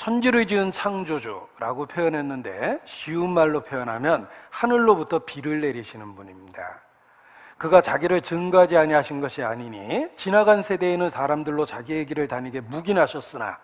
천지를 지은 창조주라고 표현했는데 쉬운 말로 표현하면 하늘로부터 비를 내리시는 분입니다. 그가 자기를 증거하지 아니하신 것이 아니니 지나간 세대에 있는 사람들로 자기의 길을 다니게 묵인하셨으나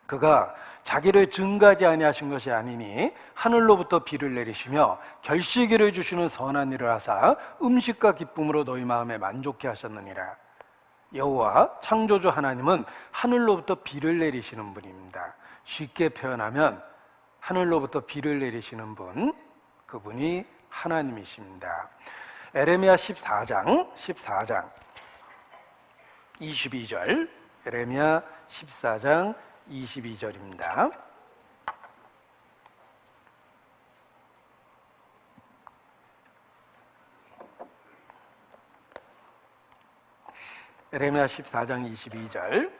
그가 자기를 증거하지 아니하신 것이 아니니 하늘로부터 비를 내리시며 결실기를 주시는 선한 일을 하사 음식과 기쁨으로 너희 마음에 만족케 하셨느니라. 여호와 창조주 하나님은 하늘로부터 비를 내리시는 분입니다. 쉽게 표현하면 하늘로부터 비를 내리시는 분, 그분이 하나님이십니다. 에레미야 14장 22절, 에레미야 14장 22절입니다. 에레미야 14장 22절.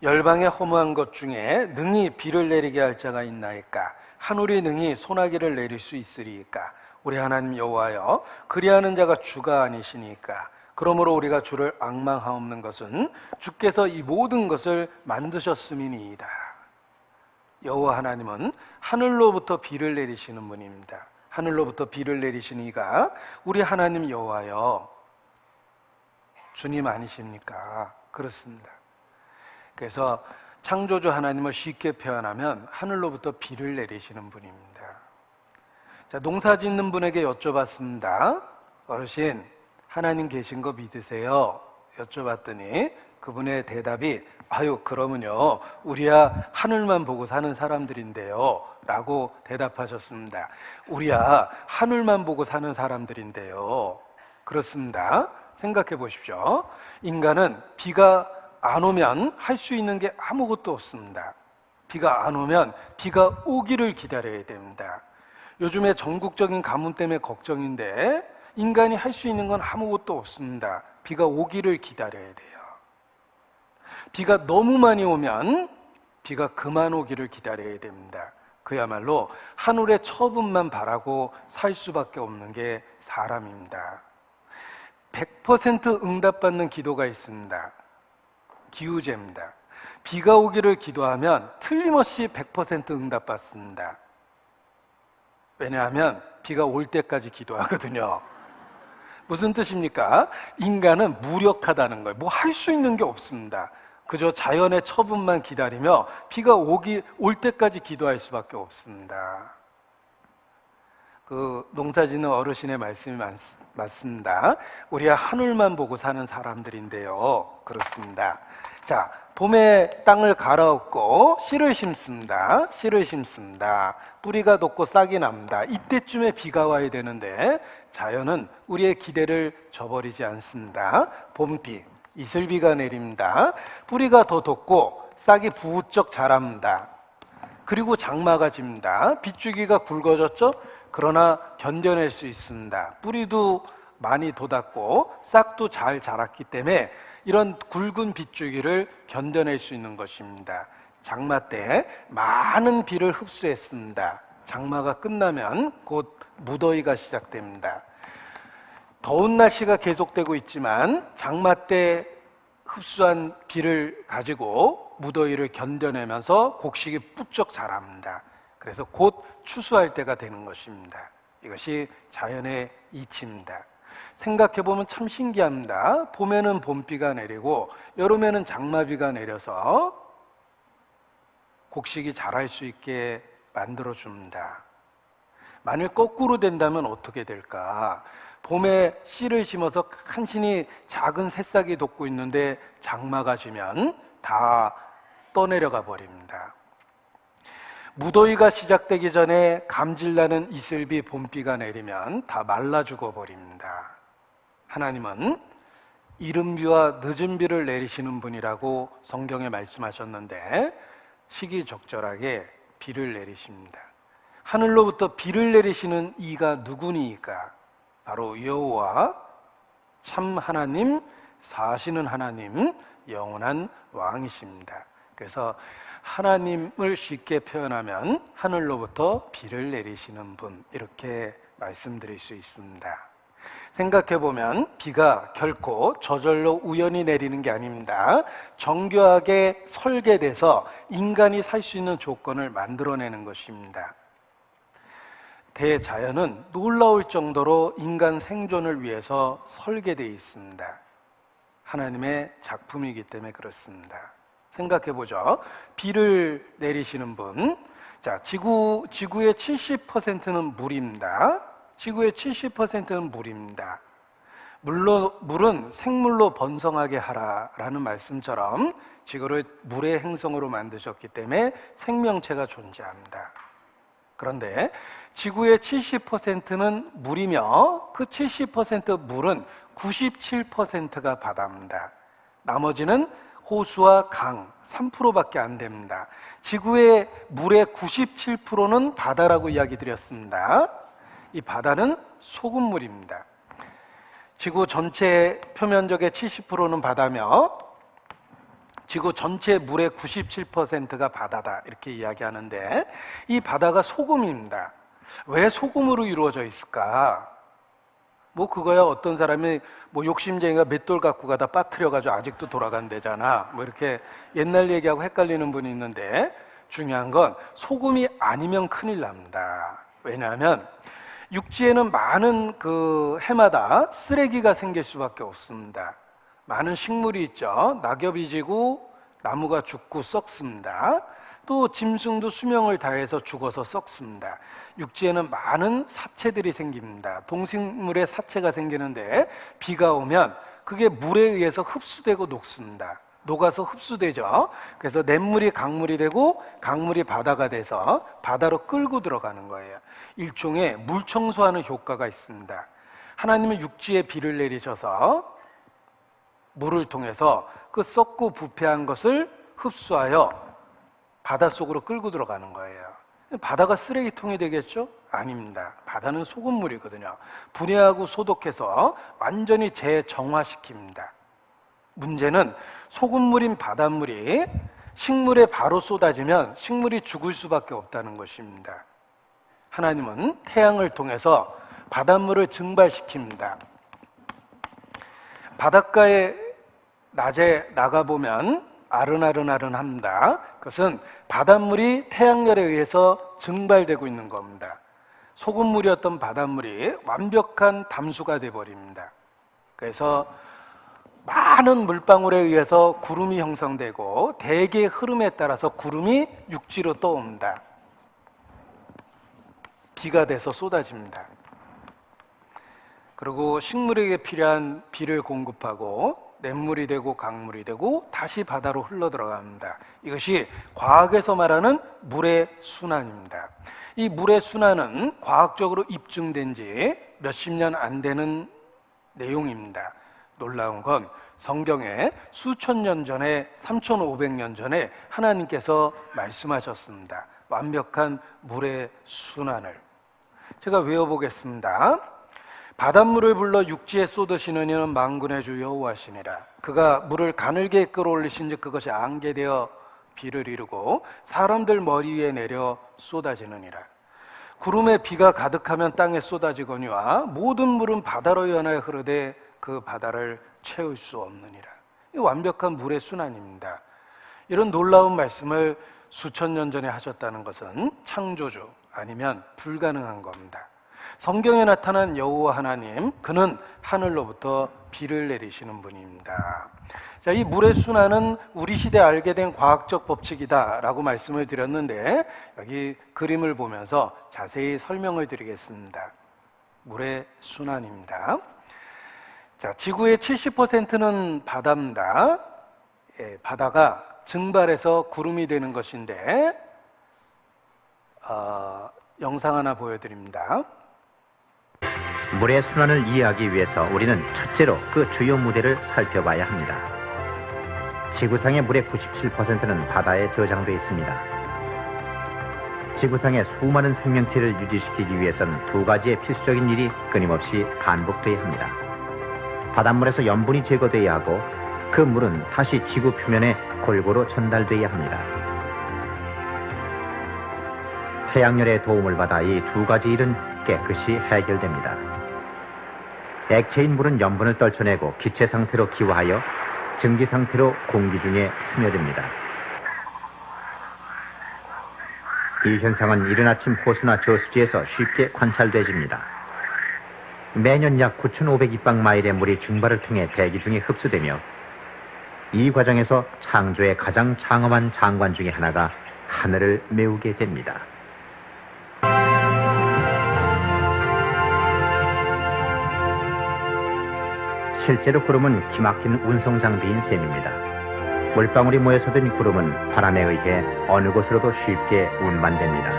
열방에 허무한 것 중에 능히 비를 내리게 할 자가 있나이까? 하늘이 능히 소나기를 내릴 수 있으리이까? 우리 하나님 여호와여, 그리하는 자가 주가 아니시니까. 그러므로 우리가 주를 앙망하옵는 것은 주께서 이 모든 것을 만드셨음이니이다. 여호와 하나님은 하늘로부터 비를 내리시는 분입니다. 하늘로부터 비를 내리시는 이가 우리 하나님 여호와여, 주님 아니십니까? 그렇습니다. 그래서 창조주 하나님을 쉽게 표현하면 하늘로부터 비를 내리시는 분입니다. 자, 농사 짓는 분에게 여쭤봤습니다. 어르신, 하나님 계신 거 믿으세요? 여쭤봤더니 그분의 대답이 아유, 그러면요 우리야 하늘만 보고 사는 사람들인데요 라고 대답하셨습니다. 우리야 하늘만 보고 사는 사람들인데요. 그렇습니다. 생각해 보십시오. 인간은 비가 안 오면 할 수 있는 게 아무것도 없습니다. 비가 안 오면 비가 오기를 기다려야 됩니다. 요즘에 전국적인 가뭄 때문에 걱정인데 인간이 할 수 있는 건 아무것도 없습니다. 비가 오기를 기다려야 돼요. 비가 너무 많이 오면 비가 그만 오기를 기다려야 됩니다. 그야말로 하늘의 처분만 바라고 살 수밖에 없는 게 사람입니다. 100% 응답받는 기도가 있습니다. 기우제입니다. 비가 오기를 기도하면 틀림없이 100% 응답받습니다. 왜냐하면 비가 올 때까지 기도하거든요. 무슨 뜻입니까? 인간은 무력하다는 거예요. 뭐 할 수 있는 게 없습니다. 그저 자연의 처분만 기다리며 비가 올 때까지 기도할 수밖에 없습니다. 그 농사짓는 어르신의 말씀이 맞습니다. 우리가 하늘만 보고 사는 사람들인데요. 그렇습니다. 자, 봄에 땅을 갈아엎고 씨를 심습니다. 씨를 심습니다. 뿌리가 돋고 싹이 납니다. 이때쯤에 비가 와야 되는데 자연은 우리의 기대를 저버리지 않습니다. 봄비, 이슬비가 내립니다. 뿌리가 더 돋고 싹이 부쩍 자랍니다. 그리고 장마가 집니다. 빗줄기가 굵어졌죠? 그러나 견뎌낼 수 있습니다. 뿌리도 많이 돋았고 싹도 잘 자랐기 때문에 이런 굵은 빗줄기를 견뎌낼 수 있는 것입니다. 장마 때 많은 비를 흡수했습니다. 장마가 끝나면 곧 무더위가 시작됩니다. 더운 날씨가 계속되고 있지만 장마 때 흡수한 비를 가지고 무더위를 견뎌내면서 곡식이 부쩍 자랍니다. 그래서 곧 추수할 때가 되는 것입니다. 이것이 자연의 이치입니다. 생각해보면 참 신기합니다. 봄에는 봄비가 내리고 여름에는 장마비가 내려서 곡식이 자랄 수 있게 만들어줍니다. 만일 거꾸로 된다면 어떻게 될까? 봄에 씨를 심어서 간신히 작은 새싹이 돋고 있는데 장마가 지면 다 떠내려가 버립니다. 무더위가 시작되기 전에 감질나는 이슬비 봄비가 내리면 다 말라 죽어 버립니다. 하나님은 이른 비와 늦은 비를 내리시는 분이라고 성경에 말씀하셨는데 시기적절하게 비를 내리십니다. 하늘로부터 비를 내리시는 이가 누구니까? 바로 여호와, 참 하나님, 사시는 하나님, 영원한 왕이십니다. 그래서 하나님을 쉽게 표현하면 하늘로부터 비를 내리시는 분, 이렇게 말씀드릴 수 있습니다. 생각해보면 비가 결코 저절로 우연히 내리는 게 아닙니다. 정교하게 설계돼서 인간이 살 수 있는 조건을 만들어내는 것입니다. 대자연은 놀라울 정도로 인간 생존을 위해서 설계되어 있습니다. 하나님의 작품이기 때문에 그렇습니다. 생각해보죠. 비를 내리시는 분. 자, 지구의 70%는 물입니다. 지구의 70%는 물입니다. 물은 생물로 번성하게 하라라는 말씀처럼 지구를 물의 행성으로 만드셨기 때문에 생명체가 존재합니다. 그런데 지구의 70%는 물이며 그 70% 물은 97%가 바다입니다. 나머지는 호수와 강 3%밖에 안 됩니다. 지구의 물의 97%는 바다라고 이야기 드렸습니다. 이 바다는 소금물입니다. 지구 전체 표면적의 70%는 바다며 지구 전체 물의 97%가 바다다 이렇게 이야기하는데 이 바다가 소금입니다. 왜 소금으로 이루어져 있을까? 뭐 그거야 어떤 사람이 뭐 욕심쟁이가 맷돌 갖고 가다 빠뜨려가지고 아직도 돌아간대잖아. 뭐 이렇게 옛날 얘기하고 헷갈리는 분이 있는데 중요한 건 소금이 아니면 큰일 납니다. 왜냐하면 육지에는 많은 해마다 쓰레기가 생길 수밖에 없습니다. 많은 식물이 있죠. 낙엽이 지고 나무가 죽고 썩습니다. 또 짐승도 수명을 다해서 죽어서 썩습니다. 육지에는 많은 사체들이 생깁니다. 동식물의 사체가 생기는데 비가 오면 그게 물에 의해서 흡수되고 녹습니다. 녹아서 흡수되죠. 그래서 냇물이 강물이 되고 강물이 바다가 돼서 바다로 끌고 들어가는 거예요. 일종의 물 청소하는 효과가 있습니다. 하나님은 육지에 비를 내리셔서 물을 통해서 그 썩고 부패한 것을 흡수하여 바닷속으로 끌고 들어가는 거예요. 바다가 쓰레기통이 되겠죠? 아닙니다. 바다는 소금물이거든요. 분해하고 소독해서 완전히 재정화시킵니다. 문제는 소금물인 바닷물이 식물에 바로 쏟아지면 식물이 죽을 수밖에 없다는 것입니다. 하나님은 태양을 통해서 바닷물을 증발시킵니다. 바닷가에 낮에 나가보면 아른아른아른합니다. 그것은 바닷물이 태양열에 의해서 증발되고 있는 겁니다. 소금물이었던 바닷물이 완벽한 담수가 되어버립니다. 그래서 많은 물방울에 의해서 구름이 형성되고 대기의 흐름에 따라서 구름이 육지로 떠옵니다. 비가 돼서 쏟아집니다. 그리고 식물에게 필요한 비를 공급하고 냇물이 되고 강물이 되고 다시 바다로 흘러 들어갑니다. 이것이 과학에서 말하는 물의 순환입니다. 이 물의 순환은 과학적으로 입증된 지 몇십 년 안 되는 내용입니다. 놀라운 건 성경에 수천 년 전에 3,500년 전에 하나님께서 말씀하셨습니다. 완벽한 물의 순환을 제가 외워보겠습니다. 바닷물을 불러 육지에 쏟으시는 이는 만군의 주 여호와시니라. 그가 물을 가늘게 끌어올리신즉 그것이 안개 되어 비를 이루고 사람들 머리 위에 내려 쏟아지느니라. 구름에 비가 가득하면 땅에 쏟아지거니와 모든 물은 바다로 연하여 흐르되 그 바다를 채울 수 없느니라. 이 완벽한 물의 순환입니다. 이런 놀라운 말씀을 수천 년 전에 하셨다는 것은 창조주 아니면 불가능한 겁니다. 성경에 나타난 여호와 하나님, 그는 하늘로부터 비를 내리시는 분입니다. 자, 이 물의 순환은 우리 시대에 알게 된 과학적 법칙이다라고 말씀을 드렸는데 여기 그림을 보면서 자세히 설명을 드리겠습니다. 물의 순환입니다. 자, 지구의 70%는 바다입니다. 바다가 증발해서 구름이 되는 것인데 영상 하나 보여드립니다. 물의 순환을 이해하기 위해서 우리는 첫째로 그 주요 무대를 살펴봐야 합니다. 지구상의 물의 97%는 바다에 저장되어 있습니다. 지구상의 수많은 생명체를 유지시키기 위해서는 두 가지의 필수적인 일이 끊임없이 반복되어야 합니다. 바닷물에서 염분이 제거되어야 하고 그 물은 다시 지구 표면에 골고루 전달되어야 합니다. 태양열의 도움을 받아 이 두 가지 일은 깨끗이 해결됩니다. 액체인 물은 염분을 떨쳐내고 기체 상태로 기화하여 증기 상태로 공기 중에 스며듭니다. 이 현상은 이른 아침 호수나 저수지에서 쉽게 관찰되집니다. 매년 약 9,500입방마일의 물이 증발을 통해 대기 중에 흡수되며 이 과정에서 창조의 가장 장엄한 장관 중의 하나가 하늘을 메우게 됩니다. 실제로 구름은 기막힌 운송장비인 셈입니다. 물방울이 모여서 된 구름은 바람에 의해 어느 곳으로도 쉽게 운반됩니다.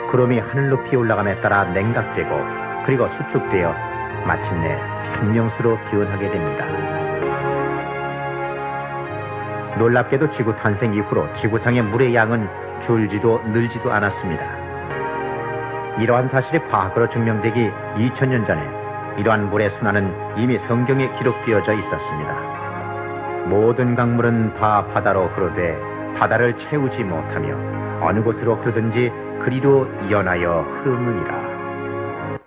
구름이 하늘 높이 올라감에 따라 냉각되고 그리고 수축되어 마침내 생명수로 기원하게 됩니다. 놀랍게도 지구 탄생 이후로 지구상의 물의 양은 줄지도 늘지도 않았습니다. 이러한 사실이 과학으로 증명되기 2000년 전에 이러한 물의 순환은 이미 성경에 기록되어져 있었습니다. 모든 강물은 다 바다로 흐르되 바다를 채우지 못하며 어느 곳으로 흐르든지 그리로 이어나여 흐르느니라.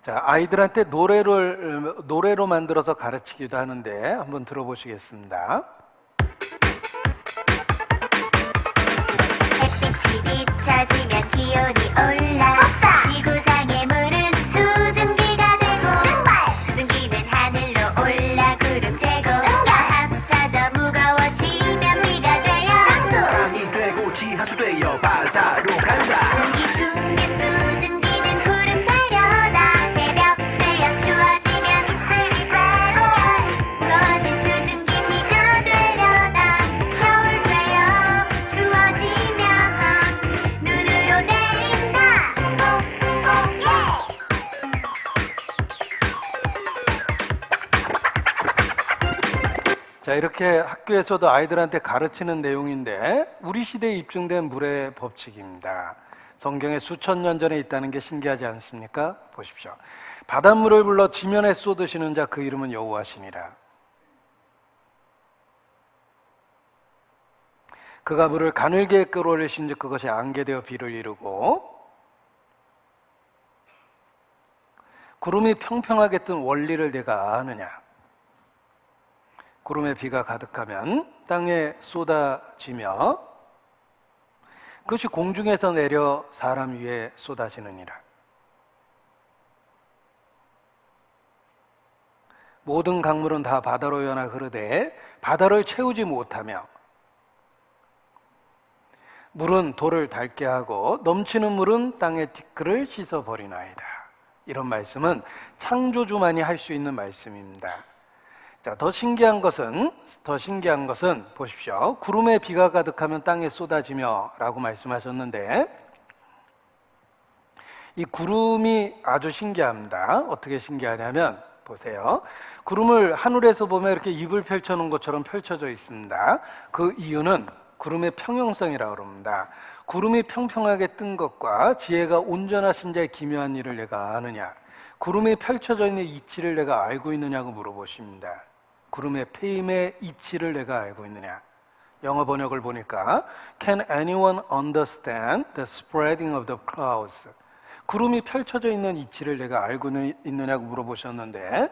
자, 아이들한테 노래로 만들어서 가르치기도 하는데 한번 들어보시겠습니다. 햇빛이 비춰지면 기온이 올라 지구상의 물은 수증기가 되고 수증기는 하늘로 올라 구름 되고 다 합쳐져 무거워지면 비가 되어 땅이 되고 지하수 되어 바다로 간다. 공기 중에 수증기는 구름 되려다 새벽 되어 추워지면 이슬이 되어 무거워진 수증기 비가 되려다 겨울 되어 추워지면 눈으로 내린다. 자, 이렇게 학교에서도 아이들한테 가르치는 내용인데 우리 시대에 입증된 물의 법칙입니다. 성경에 수천 년 전에 있다는 게 신기하지 않습니까? 보십시오. 바닷물을 불러 지면에 쏟으시는 자 그 이름은 여호와시니라. 그가 물을 가늘게 끌어올리신 즉 그것이 안개 되어 비를 이루고 구름이 평평하게 뜬 원리를 내가 아느냐. 구름에 비가 가득하면 땅에 쏟아지며 그것이 공중에서 내려 사람 위에 쏟아지느니라. 모든 강물은 다 바다로 연하 흐르되 바다를 채우지 못하며 물은 돌을 닳게 하고 넘치는 물은 땅의 티끌을 씻어버리나이다. 이런 말씀은 창조주만이 할 수 있는 말씀입니다. 자, 더 신기한 것은 보십시오. 구름에 비가 가득하면 땅에 쏟아지며 라고 말씀하셨는데 이 구름이 아주 신기합니다. 어떻게 신기하냐면 보세요. 구름을 하늘에서 보면 이렇게 입을 펼쳐놓은 것처럼 펼쳐져 있습니다. 그 이유는 구름의 평형성이라고 합니다. 구름이 평평하게 뜬 것과 지혜가 온전하신 자의 기묘한 일을 내가 아느냐. 구름이 펼쳐져 있는 이치를 내가 알고 있느냐고 물어보십니다. 구름의 페임의 이치를 내가 알고 있느냐. 영어 번역을 보니까 Can anyone understand the spreading of the clouds? 구름이 펼쳐져 있는 이치를 내가 알고 있느냐고 물어보셨는데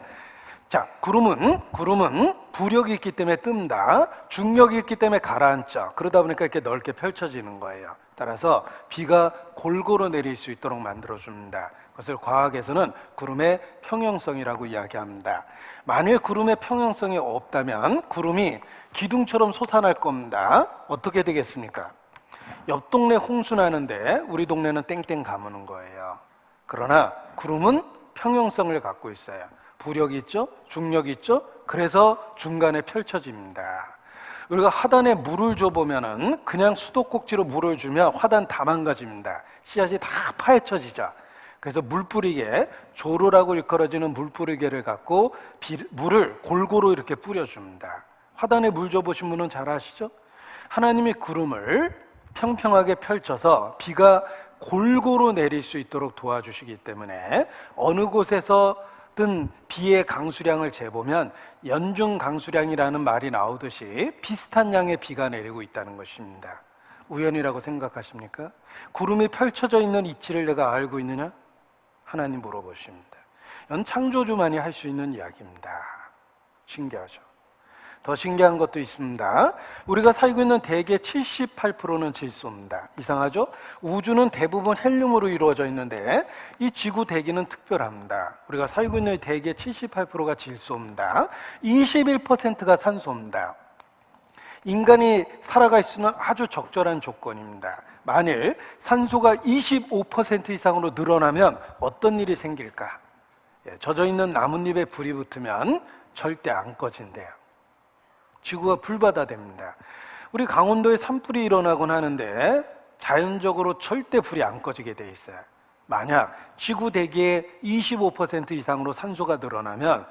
자, 구름은 부력이 있기 때문에 뜬다. 중력이 있기 때문에 가라앉죠. 그러다 보니까 이렇게 넓게 펼쳐지는 거예요. 따라서 비가 골고루 내릴 수 있도록 만들어줍니다. 그것을 과학에서는 구름의 평형성이라고 이야기합니다. 만일 구름의 평형성이 없다면 구름이 기둥처럼 솟아날 겁니다. 어떻게 되겠습니까? 옆 동네 홍수 나는데 우리 동네는 땡땡 가무는 거예요. 그러나 구름은 평형성을 갖고 있어요. 부력이 있죠? 중력이 있죠? 그래서 중간에 펼쳐집니다. 우리가 화단에 물을 줘보면은 그냥 수도꼭지로 물을 주면 화단 다 망가집니다. 씨앗이 다 파헤쳐지죠. 그래서 물뿌리개, 조르라고 일컬어지는 물뿌리개를 갖고 물을 골고루 이렇게 뿌려줍니다. 화단에 물 줘보신 분은 잘 아시죠? 하나님이 구름을 평평하게 펼쳐서 비가 골고루 내릴 수 있도록 도와주시기 때문에 어느 곳에서든 비의 강수량을 재보면 연중 강수량이라는 말이 나오듯이 비슷한 양의 비가 내리고 있다는 것입니다. 우연이라고 생각하십니까? 구름이 펼쳐져 있는 이치를 내가 알고 있느냐? 하나님 물어보십니다. 이건 창조주만이 할 수 있는 이야기입니다. 신기하죠? 더 신기한 것도 있습니다. 우리가 살고 있는 대개 78%는 질소입니다. 이상하죠? 우주는 대부분 헬륨으로 이루어져 있는데 이 지구 대기는 특별합니다. 우리가 살고 있는 대개 78%가 질소입니다. 21%가 산소입니다. 인간이 살아갈 수 있는 아주 적절한 조건입니다. 만일 산소가 25% 이상으로 늘어나면 어떤 일이 생길까? 젖어있는 나뭇잎에 불이 붙으면 절대 안 꺼진대요. 지구가 불바다 됩니다. 우리 강원도에 산불이 일어나곤 하는데 자연적으로 절대 불이 안 꺼지게 돼 있어요. 만약 지구 대기의 25% 이상으로 산소가 늘어나면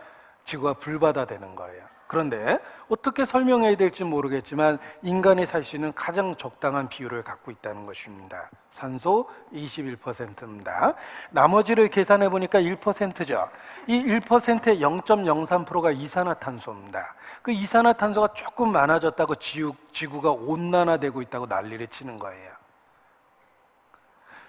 지구가 불바다 되는 거예요. 그런데 어떻게 설명해야 될지 모르겠지만 인간이 살 수 있는 가장 적당한 비율을 갖고 있다는 것입니다. 산소 21%입니다. 나머지를 계산해 보니까 1%죠. 이 1%의 0.03%가 이산화탄소입니다. 그 이산화탄소가 조금 많아졌다고 지구가 온난화되고 있다고 난리를 치는 거예요.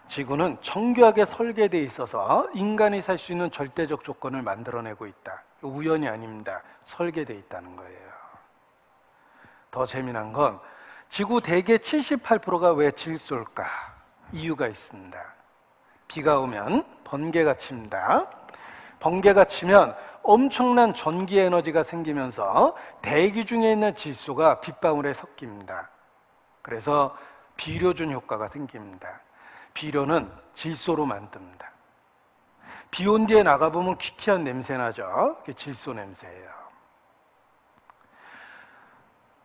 지구는 정교하게 설계되어 있어서 인간이 살 수 있는 절대적 조건을 만들어내고 있다. 우연이 아닙니다. 설계되어 있다는 거예요. 더 재미난 건 지구 대개 78%가 왜 질소일까? 이유가 있습니다. 비가 오면 번개가 칩니다. 번개가 치면 엄청난 전기 에너지가 생기면서 대기 중에 있는 질소가 빗방울에 섞입니다. 그래서 비료준 효과가 생깁니다. 비료는 질소로 만듭니다. 비 온 뒤에 나가보면 퀴퀴한 냄새 나죠. 그게 질소 냄새예요.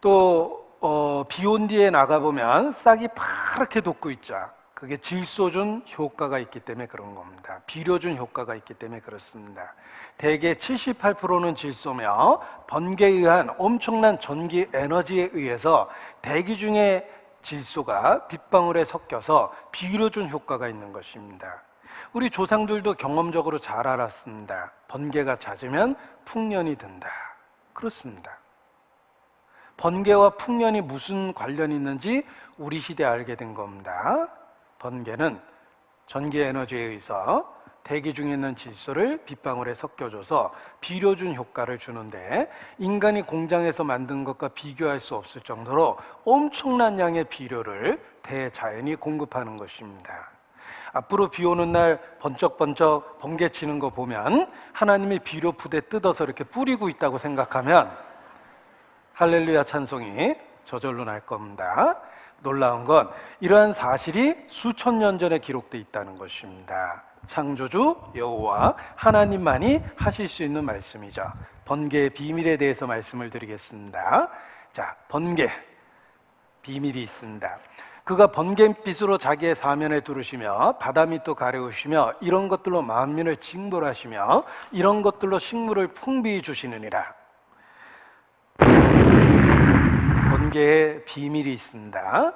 또 비 온 뒤에 나가보면 싹이 파랗게 돋고 있죠. 그게 질소준 효과가 있기 때문에 그런 겁니다. 비료준 효과가 있기 때문에 그렇습니다. 대개 78%는 질소며 번개에 의한 엄청난 전기 에너지에 의해서 대기 중에 질소가 빗방울에 섞여서 비료준 효과가 있는 것입니다. 우리 조상들도 경험적으로 잘 알았습니다. 번개가 잦으면 풍년이 든다. 그렇습니다. 번개와 풍년이 무슨 관련이 있는지 우리 시대에 알게 된 겁니다. 번개는 전기 에너지에 의해서 대기 중에 있는 질소를 빗방울에 섞여줘서 비료준 효과를 주는데 인간이 공장에서 만든 것과 비교할 수 없을 정도로 엄청난 양의 비료를 대자연이 공급하는 것입니다. 앞으로 비 오는 날 번쩍번쩍 번개 치는 거 보면 하나님이 비료 푸대 뜯어서 이렇게 뿌리고 있다고 생각하면 할렐루야 찬송이 저절로 날 겁니다. 놀라운 건 이러한 사실이 수천 년 전에 기록되어 있다는 것입니다. 창조주 여호와 하나님만이 하실 수 있는 말씀이죠. 번개의 비밀에 대해서 말씀을 드리겠습니다. 자, 번개 비밀이 있습니다. 그가 번갯빛으로 자기의 사면에 두르시며 바다 밑도 가려우시며 이런 것들로 만민을 징벌하시며 이런 것들로 식물을 풍비히 주시느니라. 번개의 비밀이 있습니다.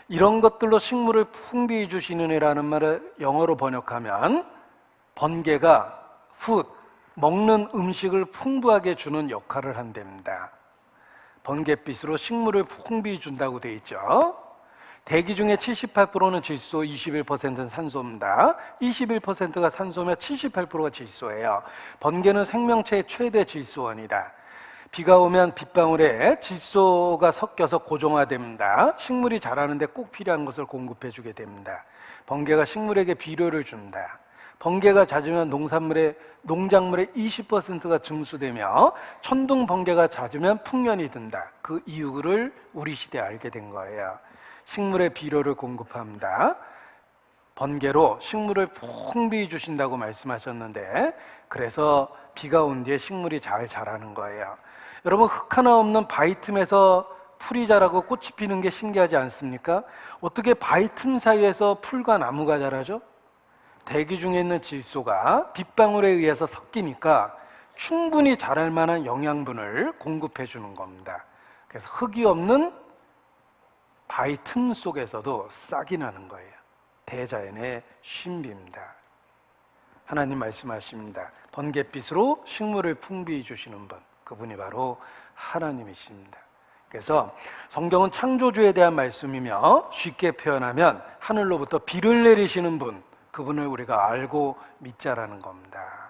이런 것들로 식물을 풍비히 주시느니라는 말을 영어로 번역하면 번개가 먹는 음식을 풍부하게 주는 역할을 한답니다. 번갯빛으로 식물을 풍비히 준다고 되어 있죠. 대기 중에 78%는 질소, 21%는 산소입니다. 21%가 산소며 78%가 질소예요. 번개는 생명체의 최대 질소원이다. 비가 오면 빗방울에 질소가 섞여서 고정화됩니다. 식물이 자라는데 꼭 필요한 것을 공급해 주게 됩니다. 번개가 식물에게 비료를 준다. 번개가 잦으면 농작물의 20%가 증수되며 천둥 번개가 잦으면 풍년이 든다. 그 이유를 우리 시대에 알게 된 거예요. 식물의 비료를 공급합니다. 번개로 식물을 풍비히 주신다고 말씀하셨는데 그래서 비가 온 뒤에 식물이 잘 자라는 거예요. 여러분 흙 하나 없는 바위 틈에서 풀이 자라고 꽃이 피는 게 신기하지 않습니까? 어떻게 바위 틈 사이에서 풀과 나무가 자라죠? 대기 중에 있는 질소가 빗방울에 의해서 섞이니까 충분히 자랄 만한 영양분을 공급해 주는 겁니다. 그래서 흙이 없는 바위 틈 속에서도 싹이 나는 거예요. 대자연의 신비입니다. 하나님 말씀하십니다. 번갯빛으로 식물을 풍비히 주시는 분, 그분이 바로 하나님이십니다. 그래서 성경은 창조주에 대한 말씀이며 쉽게 표현하면 하늘로부터 비를 내리시는 분, 그분을 우리가 알고 믿자라는 겁니다.